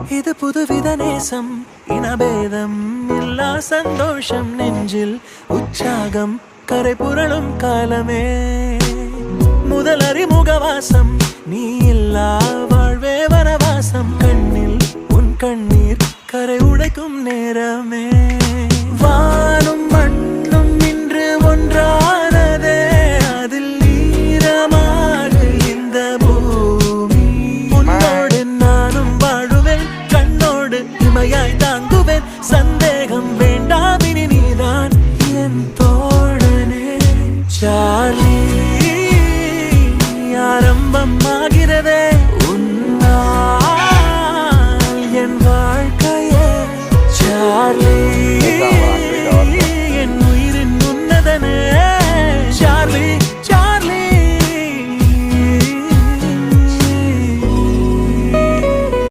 இது புதுவித நேசம், இனபேதம் இல்லா சந்தோஷம், நெஞ்சில் உற்சாகம் கரை புரளும் காலமே. முதல் அறிமுகவாசம், நீ இல்லா வாழ்வே வனவாசம், கண்ணில் உன் கண்